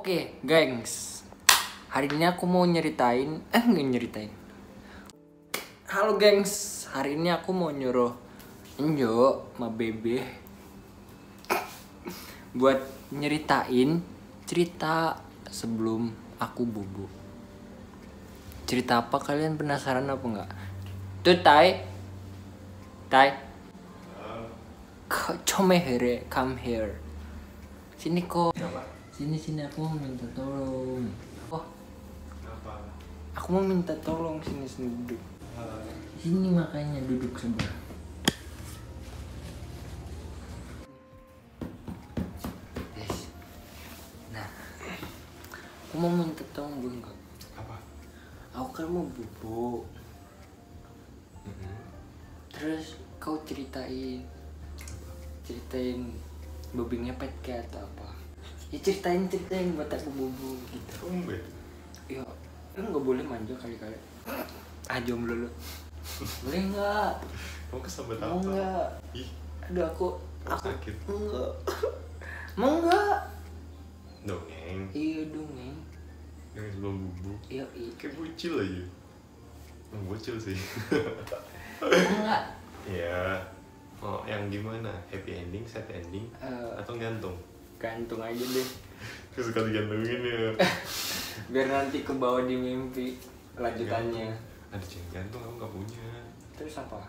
Oke, gengs. Hari ini aku mau nyeritain, Halo gengs, hari ini aku mau nyuruh Enjo sama Bebe buat nyeritain cerita sebelum aku bobo. Cerita apa, kalian penasaran apa enggak? Tuh Tai come here. Sini kok. Sini aku mau minta tolong. Oh. Apa? Aku mau minta tolong, sini duduk. Sini makanya duduk sebelah. Yes. Nah, aku mau minta tolong dulu enggak? Apa? Aku kan mau bobo. Terus kau ceritain bobi ngepet kayak atau apa? Ya ceritain buat aku bobo gitu. Tumben. Ya, lu nggak boleh manja kali-kali. Jomblo lu. Boleh nggak? Kamu kesambet Mau apa? nggak? Ih, Aduh aku sakit. enggak. Mau nggak? Dongeng. Iya dong, Neng. Yang sebelum bubu. Iya. Kayak bocil aja. Bocil sih. Mau nggak? Iya. Oh, yang gimana? Happy ending, sad ending, atau gantung? Gantung aja deh. Terus sekali gantungin ya. Biar nanti ke bawah di mimpi lanjutannya. Ada cewek gantung, kamu nggak punya. Terus apa?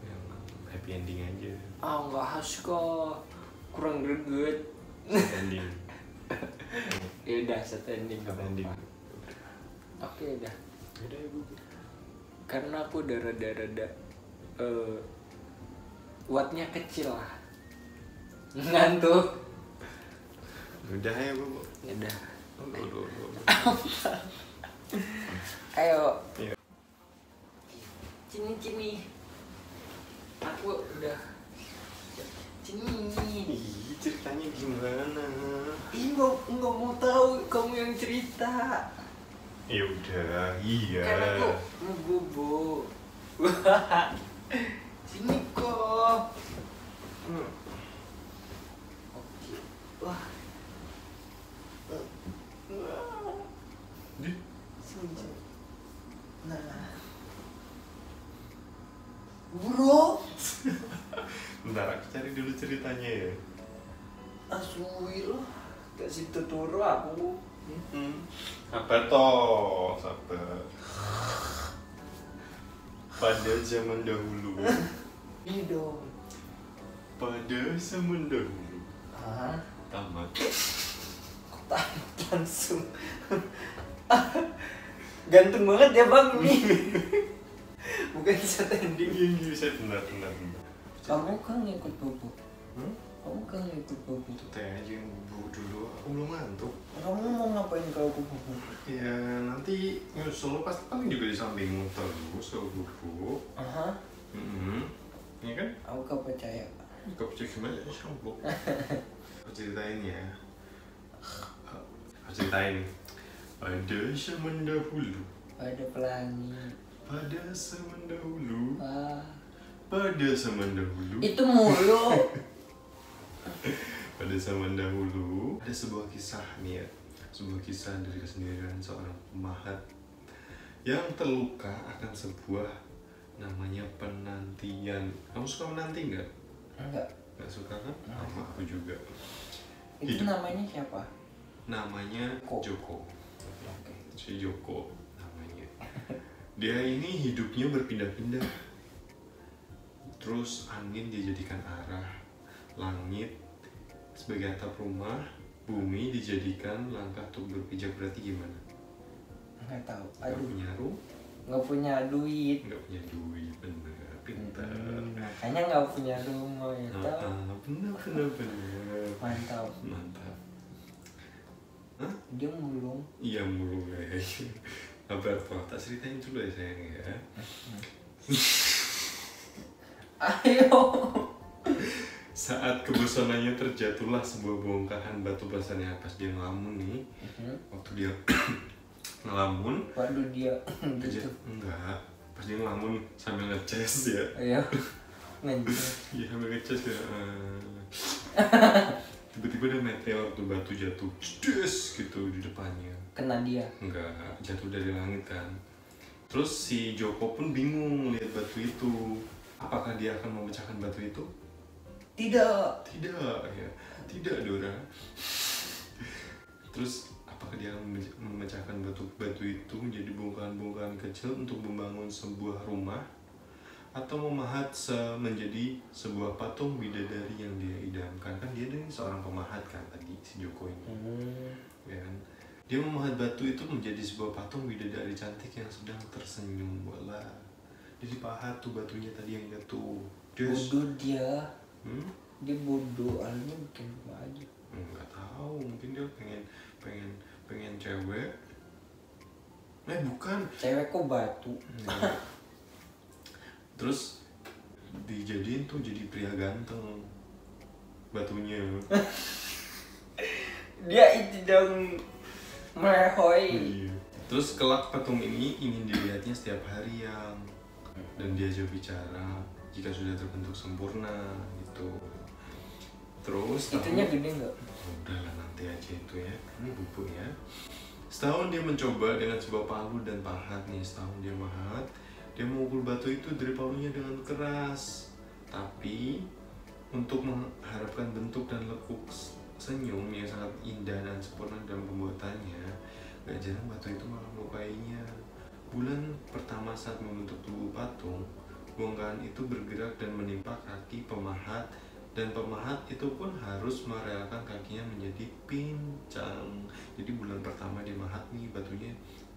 Yang happy ending aja. Nggak khas kok. Kurang greget. Sad ending. Ya udah, set ending Sad nggak ending. apa-apa. Oke udah. Udah ya bubu. Karena aku udah rada wattnya kecil lah. Ngantuk. Udah ya bubu. Udah. Aduh. Ayo. Iya. Sini. Aku udah. Sini. Ih, ceritanya gimana? Ih, nggak mau tahu, kamu yang cerita. Ya udah, iya. Karena aku mau bobo. Sini kok. Oke. Wah. Di? Sini. Nah. Bro. Bentar, aku cari dulu ceritanya ya. Asui lo. Kasih tuturo aku. Apa toh, sabar. Pada zaman dahulu. Ini dong. Pada zaman dahulu. Tamat. Tamat langsung. Gantung banget ya bang ini. Bukan set ending. Yang bisa benar. Kamu kan ngikut bobo. Kamu kan ngikut bobo. Itu teh aja yang bubu dulu. Aku belum ngantuk. Kamu mau ngapain kalau aku bobo? Ya nanti nyusul pasti paling juga di sampingmu terus kalau bubu. Iya kan? Aku gak percaya. Gak percaya gimana ya, sambung. Aku ceritain ya. Aku ceritain. Pada zaman dahulu. Ada pelangi. Pada zaman dahulu. Pada zaman dahulu. itu mulu. Pada zaman dahulu ada sebuah kisah nih ya. Sebuah kisah dari kesendirian seorang pemahat yang terluka akan sebuah namanya penantian. Kamu suka menanti nggak? Enggak. Nggak suka kan? Sama aku juga. Itu namanya siapa? Namanya Joko. Oke. Si Joko namanya. Dia ini hidupnya berpindah-pindah. Terus angin dijadikan arah, langit sebagai atap rumah, bumi dijadikan langkah untuk berpijak. Berarti gimana? Nggak tahu. Nggak punya rumah, Nggak punya duit. bener, pintar. Makanya nggak punya rumah ya tahu. Bener. Mantap. Hah? Dia mulung. Iya mulu guys. Kabar toh, tak ceritain dulu ya sayang ya. Ayo. Saat kebosanannya terjatuhlah sebuah bongkahan batu basahnya pas dia ngelamun nih. Waktu dia ngelamun. Waduh dia gitu. Enggak, pas dia ngelamun sambil ngeces ya. Ayo. Ngejes. Iya sambil ngeces ya. Tiba-tiba ada meteor tuh, batu jatuh jedes gitu di depannya. Kena dia. Enggak, jatuh dari langit kan. Terus si Joko pun bingung lihat batu itu. Apakah dia akan memecahkan batu itu? Tidak. Tidak, ya. Tidak, Dora. Terus apakah dia akan memecahkan batu itu menjadi bongkahan-bongkahan kecil untuk membangun sebuah rumah? Atau memahat menjadi sebuah patung bidadari yang dia idamkan? Kan dia seorang pemahat kan tadi, si Joko ini. Ya kan? Dia memahat batu itu menjadi sebuah patung bidadari cantik yang sedang tersenyum. Wala. Jadi pahat tuh batunya tadi yang jatuh. Bodoh dia. Dia bodoh, akhirnya bikin rumah aja. Nggak tahu, mungkin dia pengen cewek. Bukan. Cewek kok batu. Terus dijadiin tuh jadi pria ganteng batunya. Dia itu dong melehoi. Iya. Terus kelak patung ini ingin dilihatnya setiap hari yang, dan diajak bicara jika sudah terbentuk sempurna gitu. Terus Itunya gede nggak? Udahlah nanti aja itu ya, ini bubuk ya. Setahun dia mencoba dengan sebuah palu dan pahat nih. Setahun dia mahat, dia memukul batu itu dari palunya dengan keras. Tapi untuk mengharapkan bentuk dan lekuk senyum yang sangat indah dan sempurna dalam pembuatannya, gak jarang batu itu malah melukainya. Bulan pertama saat membentuk tubuh patung, bongkahan itu bergerak dan menimpa kaki pemahat, dan pemahat itu pun harus merelakan kakinya menjadi pincang. Jadi bulan pertama dia mahat nih, batunya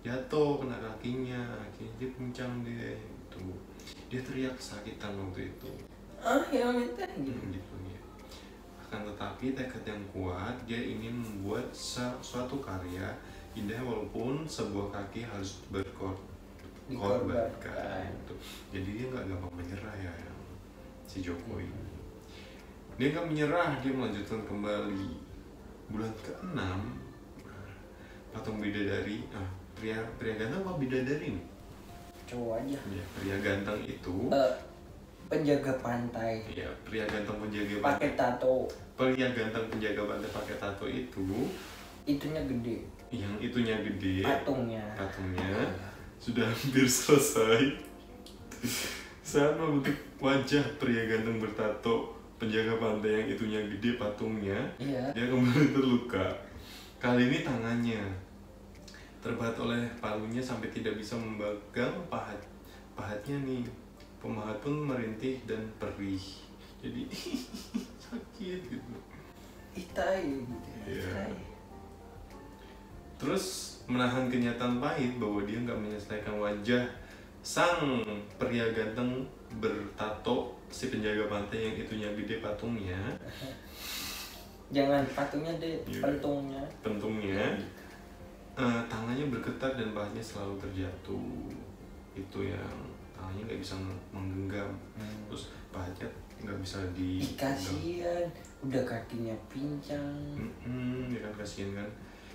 jatuh kena kakinya, akhirnya dia pincang deh itu. Dia teriak kesakitan waktu itu. Yang itu Gitu ya. Akan tetapi tekad yang kuat, dia ingin membuat suatu karya indah walaupun sebuah kaki harus dikorbankan. Jadi dia nggak gampang menyerah ya, si Joko ini. Dia nggak menyerah, dia melanjutkan kembali. Bulan ke-6, patung bidadari, pria ganteng apa bidadari nih? Cowok aja. Ya, pria ganteng itu penjaga pantai. Ya, pria ganteng penjaga pakai tato. Pria ganteng penjaga pantai pakai tato itu, itunya gede. Yang itunya gede. Patungnya sudah hampir selesai. Saat membentuk wajah pria ganteng bertato penjaga pantai yang itunya gede patungnya, dia kembali terluka. Kali ini tangannya terbahat oleh palunya sampai tidak bisa memegang pahatnya nih. Pemahat pun merintih dan perih. Jadi sakit gitu. Itai gitu. Yeah. Terus menahan kenyataan pahit bahwa dia nggak menyelesaikan wajah sang pria ganteng bertato si penjaga pantai yang itunya gede patungnya. Jangan patungnya deh, pentungnya. Tangannya bergetar dan pahatnya selalu terjatuh. Itu yang tangannya nggak bisa menggenggam. Terus pahatnya nggak bisa kasihan, udah kakinya pincang. Ya kan, kasihan kan.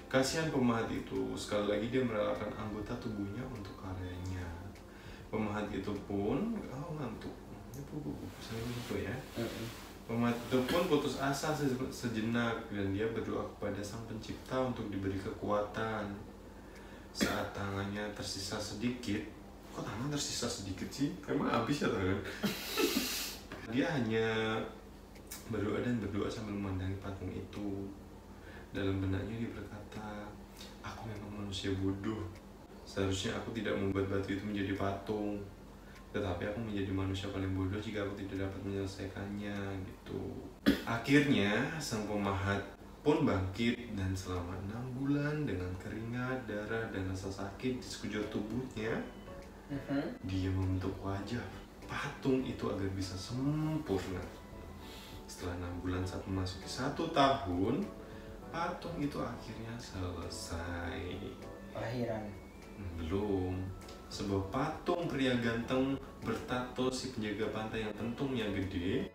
Kasihan pemahat itu. Sekali lagi dia merelakan anggota tubuhnya untuk karyanya. Pemahat itu pun ngantuk. Saya gitu ya. Pemahat itu pun putus asa sejenak dan dia berdoa kepada Sang Pencipta untuk diberi kekuatan. Saat tangannya tersisa sedikit, kok tangan tersisa sedikit sih? Emang habis ya tangan? Dia hanya berdoa sambil memandangi patung itu. Dalam benaknya dia berkata, aku memang manusia bodoh. Seharusnya aku tidak membuat batu itu menjadi patung. Tetapi aku menjadi manusia paling bodoh jika aku tidak dapat menyelesaikannya gitu. Akhirnya sang pemahat pun bangkit dan selama 6 bulan dengan keringat, darah, dan rasa sakit di sekujur tubuhnya, dia membentuk wajah patung itu agar bisa sempurna. Setelah 6 bulan saat memasuki 1 tahun, patung itu akhirnya selesai. Akhiran. Belum. Sebuah patung pria ganteng bertato si penjaga pantai yang pentungnya gede,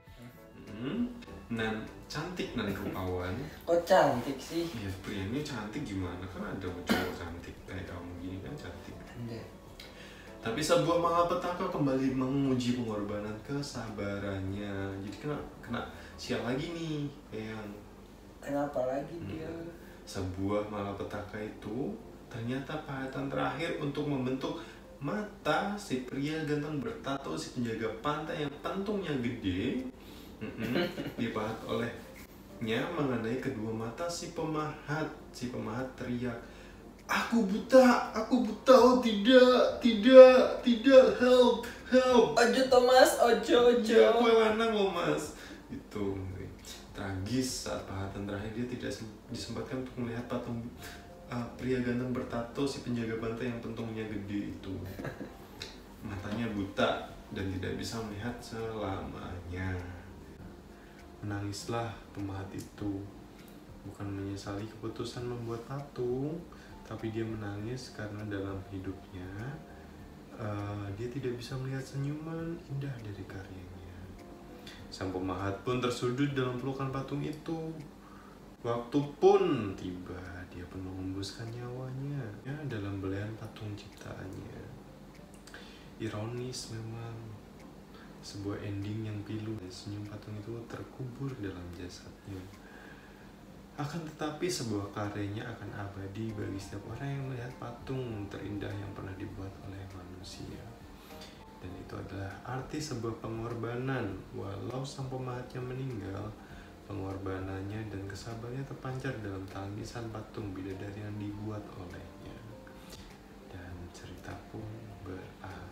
dan cantik dan rupawan. Kok cantik sih? Ya, pria ini cantik gimana? Kan ada cowok cantik kayak kamu gini kan cantik. Tapi sebuah malapetaka kembali menguji pengorbanan kesabarannya. Jadi kena sial lagi nih, yang Kenapa lagi dia? Sebuah malapetaka itu ternyata pahatan terakhir untuk membentuk mata si pria ganteng bertato, si penjaga pantai yang pentungnya gede. Dipahat olehnya mengenai kedua mata si pemahat. Si pemahat teriak, aku buta, oh tidak, help. Ojo Thomas, ojo. Ya, aku lanang loh mas. Itu tragis saat pahatan terakhir dia tidak disempatkan untuk melihat patung pria ganteng bertato si penjaga pantai yang pentungnya gede itu. Matanya buta dan tidak bisa melihat selamanya. Menangislah pemahat itu, bukan menyesali keputusan membuat patung, tapi dia menangis karena dalam hidupnya dia tidak bisa melihat senyuman indah dari karyanya. Sang pemahat pun tersudut dalam pelukan patung itu. Waktu pun tiba, dia pun mengembuskan nyawanya dalam belahan patung ciptaannya. Ironis memang, sebuah ending yang pilu. Senyum patung itu terkubur dalam jasadnya. Akan tetapi sebuah karyanya akan abadi bagi setiap orang yang melihat patung terindah yang pernah dibuat oleh manusia. Dan itu adalah arti sebuah pengorbanan. Walau sang pemahatnya meninggal, pengorbanannya dan kesabarannya terpancar dalam tangisan patung bidadari yang dibuat olehnya. Dan cerita pun berakhir.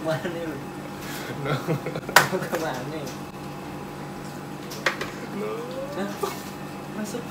Kemana nih? Kemana nih? Masuk. Masuk.